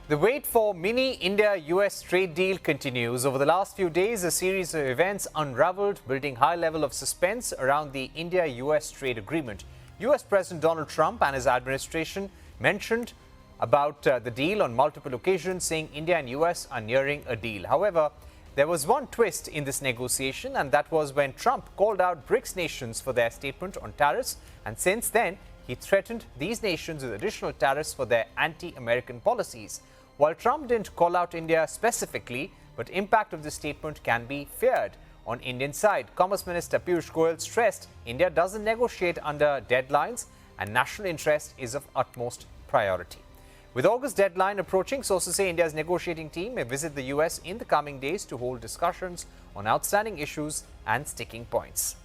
The wait for mini India-US trade deal continues. Over the last few days, a series of events unraveled, building high level of suspense around the India-US trade agreement. US President Donald Trump and his administration mentioned about the deal on multiple occasions, saying India and US are nearing a deal. However, there was one twist in this negotiation, and that was when Trump called out BRICS nations for their statement on tariffs, and since then, he threatened these nations with additional tariffs for their anti-American policies. While Trump didn't call out India specifically, but impact of this statement can be feared. On Indian side, Commerce Minister Piyush Goyal stressed India doesn't negotiate under deadlines and national interest is of utmost priority. With August deadline approaching, sources say India's negotiating team may visit the US in the coming days to hold discussions on outstanding issues and sticking points.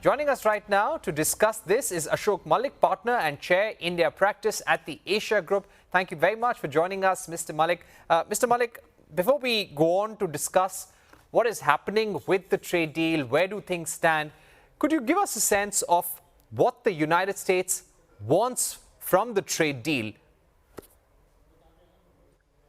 Joining us right now to discuss this is Ashok Malik, partner and chair India practice at the Asia Group. Thank you very much for joining us, Mr. Malik. Mr. Malik, before we go on to discuss what is happening with the trade deal, where do things stand, could you give us a sense of what the United States wants from the trade deal?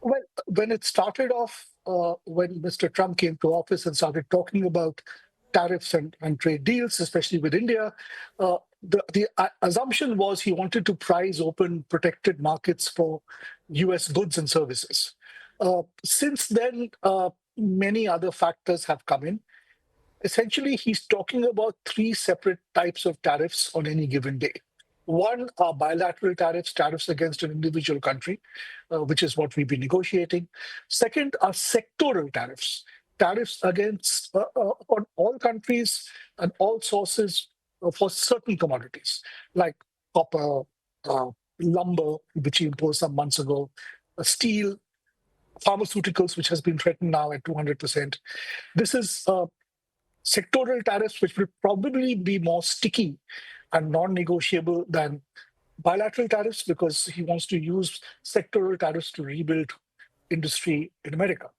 Well, when it started off, when Mr. Trump came to office and started talking about tariffs and trade deals, especially with India, the assumption was he wanted to prize open protected markets for US goods and services. Since then, many other factors have come in. Essentially, he's talking about three separate types of tariffs on any given day. One are bilateral tariffs, tariffs against an individual country, which is what we've been negotiating. Second are sectoral tariffs, tariffs against on all countries and all sources for certain commodities, like copper, lumber, which he imposed some months ago, steel, pharmaceuticals, which has been threatened now at 200%. This is sectoral tariffs, which will probably be more sticky and non-negotiable than bilateral tariffs, because he wants to use sectoral tariffs to rebuild industry in America,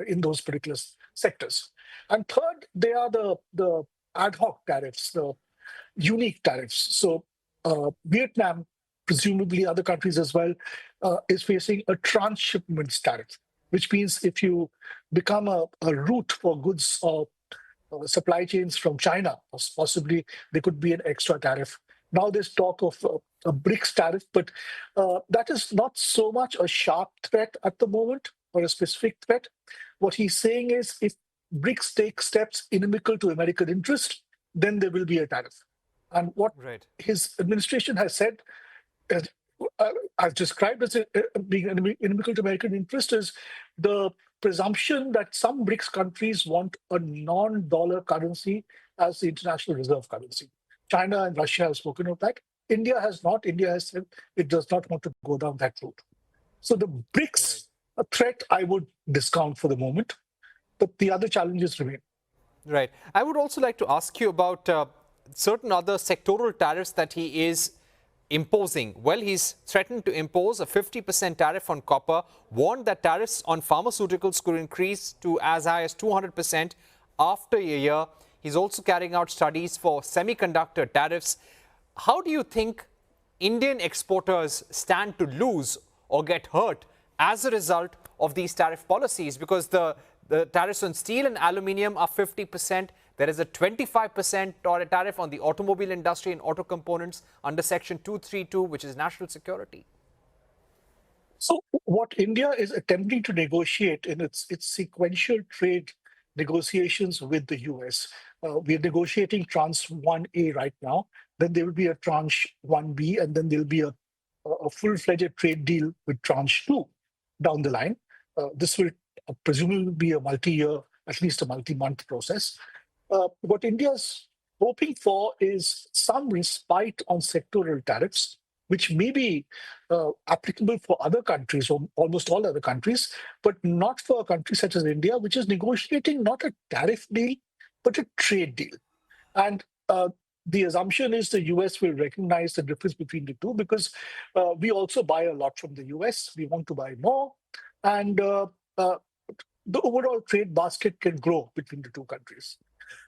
in those particular sectors. And third, they are the ad hoc tariffs, the unique tariffs. So Vietnam, presumably other countries as well, is facing a transshipment tariff, which means if you become a route for goods or supply chains from China, possibly there could be an extra tariff. Now there's talk of a BRICS tariff, but that is not so much a sharp threat at the moment or a specific threat. What he's saying is if BRICS take steps inimical to American interest, then there will be a tariff. And what his administration has said, as described as being inimical to American interest, is the presumption that some BRICS countries want a non-dollar currency as the international reserve currency. China and Russia have spoken of that. India has not. India has said it does not want to go down that route. So the BRICS threat I would discount for the moment, but the other challenges remain. Right. I would also like to ask you about certain other sectoral tariffs that he is imposing. Well, he's threatened to impose a 50% tariff on copper, warned that tariffs on pharmaceuticals could increase to as high as 200% after a year. He's also carrying out studies for semiconductor tariffs. How do you think Indian exporters stand to lose or get hurt as a result of these tariff policies? Because the tariffs on steel and aluminium are 50%. There is a 25% tariff on the automobile industry and auto components under Section 232, which is national security. So what India is attempting to negotiate in its sequential trade negotiations with the US, we are negotiating tranche 1A right now. Then there will be a tranche 1B, and then there will be a full-fledged trade deal with tranche 2 down the line. This will presumably be a multi-year, at least a multi-month process. What India's hoping for is some respite on sectoral tariffs, which may be applicable for other countries, or almost all other countries, but not for a country such as India, which is negotiating not a tariff deal, but a trade deal. And the assumption is the US will recognize the difference between the two, because we also buy a lot from the US. We want to buy more. And the overall trade basket can grow between the two countries.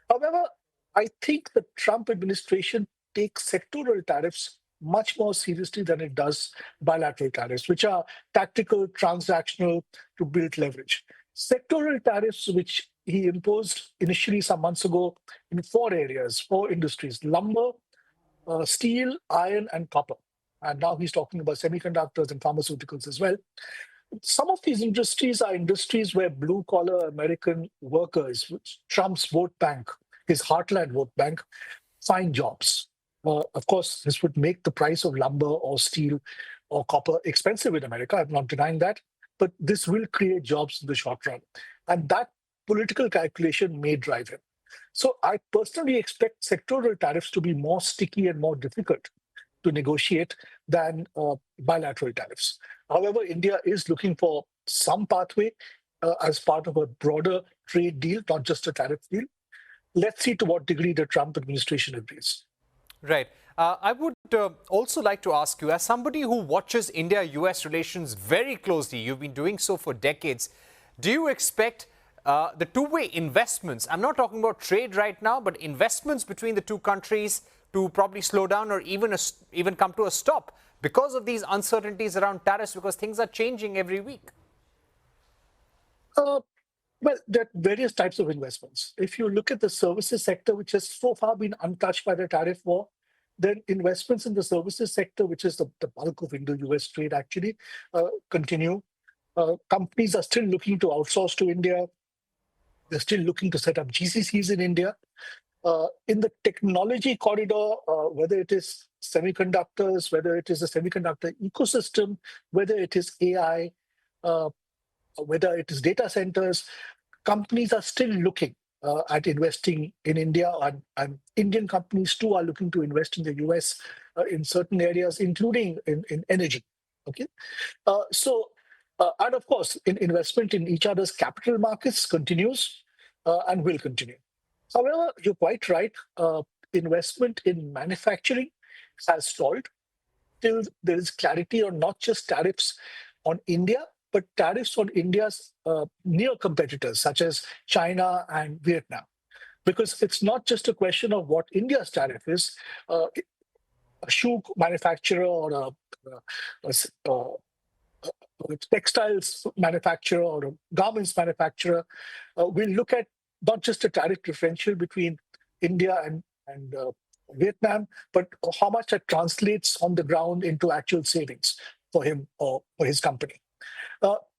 However, I think the Trump administration takes sectoral tariffs much more seriously than it does bilateral tariffs, which are tactical, transactional to build leverage. Sectoral tariffs, which he imposed initially some months ago in 4 areas, 4 industries: lumber, steel, iron, and copper. And now he's talking about semiconductors and pharmaceuticals as well. Some of these industries are industries where blue collar American workers, which Trump's vote bank, his heartland vote bank, find jobs. Of course, this would make the price of lumber or steel or copper expensive in America. I'm not denying that. But this will create jobs in the short run. And that political calculation may drive him. So I personally expect sectoral tariffs to be more sticky and more difficult to negotiate than bilateral tariffs. However, India is looking for some pathway as part of a broader trade deal, not just a tariff deal. Let's see to what degree the Trump administration agrees. Right. I would also like to ask you, as somebody who watches India-US relations very closely, you've been doing so for decades, do you expect the two-way investments, I'm not talking about trade right now, but investments between the two countries to probably slow down or even come to a stop because of these uncertainties around tariffs, because things are changing every week? Well, there are various types of investments. If you look at the services sector, which has so far been untouched by the tariff war, then investments in the services sector, which is the bulk of Indo-US trade, actually continue. Companies are still looking to outsource to India. They're still looking to set up GCCs in India. In the technology corridor, whether it is semiconductors, whether it is a semiconductor ecosystem, whether it is AI, whether it is data centers, companies are still looking at investing in India, and Indian companies too are looking to invest in the US in certain areas, including in energy. Okay, and of course, investment in each other's capital markets continues and will continue. However, you're quite right. Investment in manufacturing has stalled till there is clarity on not just tariffs on India, but tariffs on India's near competitors, such as China and Vietnam. Because it's not just a question of what India's tariff is. A shoe manufacturer or a textiles manufacturer or a garments manufacturer will look at not just a tariff differential between India and Vietnam, but how much that translates on the ground into actual savings for him or for his company.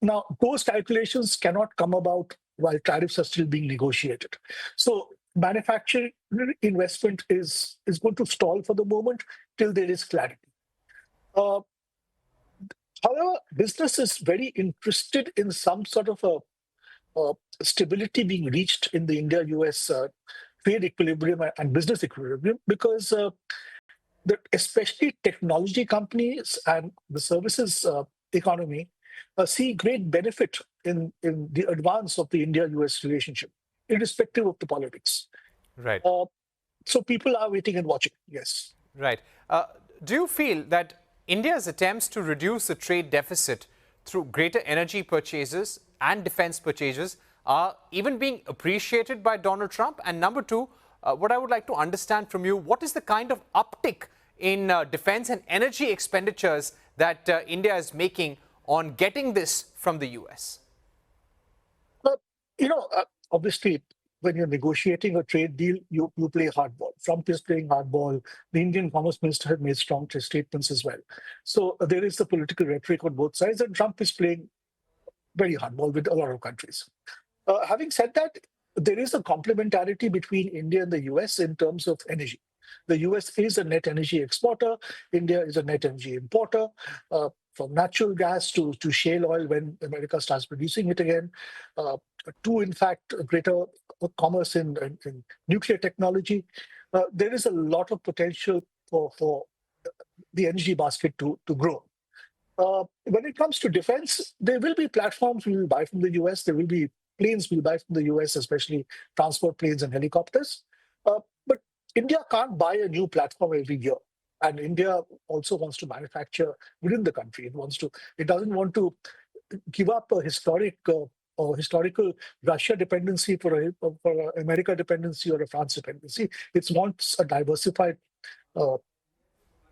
Now, those calculations cannot come about while tariffs are still being negotiated. So manufacturing investment is going to stall for the moment till there is clarity. However, business is very interested in some sort of a stability being reached in the India-US trade equilibrium and business equilibrium, because especially technology companies and the services economy see great benefit in the advance of the India-US relationship, irrespective of the politics. Right. So people are waiting and watching, yes. Right. Do you feel that India's attempts to reduce the trade deficit through greater energy purchases and defense purchases are even being appreciated by Donald Trump? And number two, what I would like to understand from you, what is the kind of uptick in defense and energy expenditures that India is making on getting this from the US? Well, obviously, when you're negotiating a trade deal, you play hardball. Trump is playing hardball. The Indian Commerce Minister has made strong statements as well. So there is the political rhetoric on both sides, and Trump is playing very hardball with a lot of countries. Having said that, there is a complementarity between India and the US in terms of energy. The US is a net energy exporter. India is a net energy importer, from natural gas to shale oil when America starts producing it again, to, in fact, greater commerce in nuclear technology. There is a lot of potential for the energy basket to grow. When it comes to defense, there will be platforms we will buy from the US. There will be planes we'll buy from the US, especially transport planes and helicopters. But India can't buy a new platform every year. And India also wants to manufacture within the country. It doesn't want to give up a historical Russia dependency for America dependency or a France dependency. It wants a diversified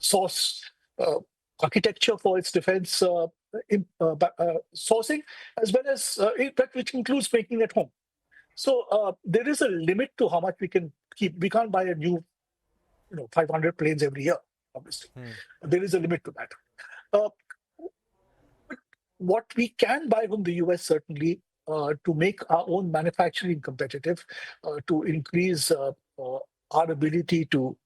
source architecture for its defense sourcing, as well as which includes making it home. So there is a limit to how much we can keep. We can't buy a new, 500 planes every year. Obviously, there is a limit to that. But what we can buy from the US certainly to make our own manufacturing competitive, to increase our ability to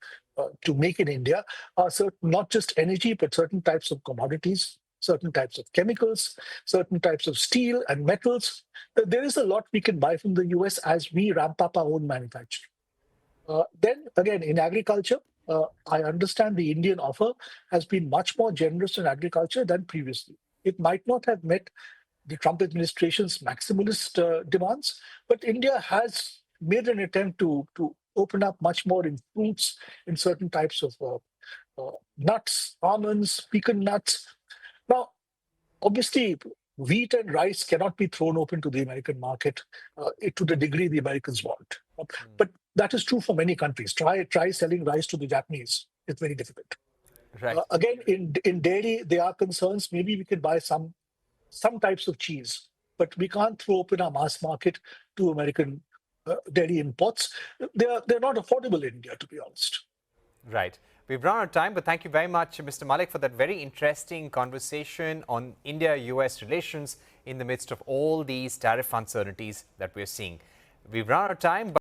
make in India are certain, not just energy, but certain types of commodities, certain types of chemicals, certain types of steel and metals. There is a lot we can buy from the US as we ramp up our own manufacturing. Then again, in agriculture, I understand the Indian offer has been much more generous in agriculture than previously. It might not have met the Trump administration's maximalist demands, but India has made an attempt to open up much more in fruits, in certain types of nuts, almonds, pecan nuts. Now, obviously, wheat and rice cannot be thrown open to the American market to the degree the Americans want. But that is true for many countries. Try selling rice to the Japanese. It's very difficult. Right. Again, in dairy, there are concerns. Maybe we can buy some types of cheese, but we can't throw open our mass market to American dairy imports. They're not affordable in India, to be honest. Right. We've run out of time, but thank you very much, Mr. Malik, for that very interesting conversation on India-US relations in the midst of all these tariff uncertainties that we're seeing. We've run out of time.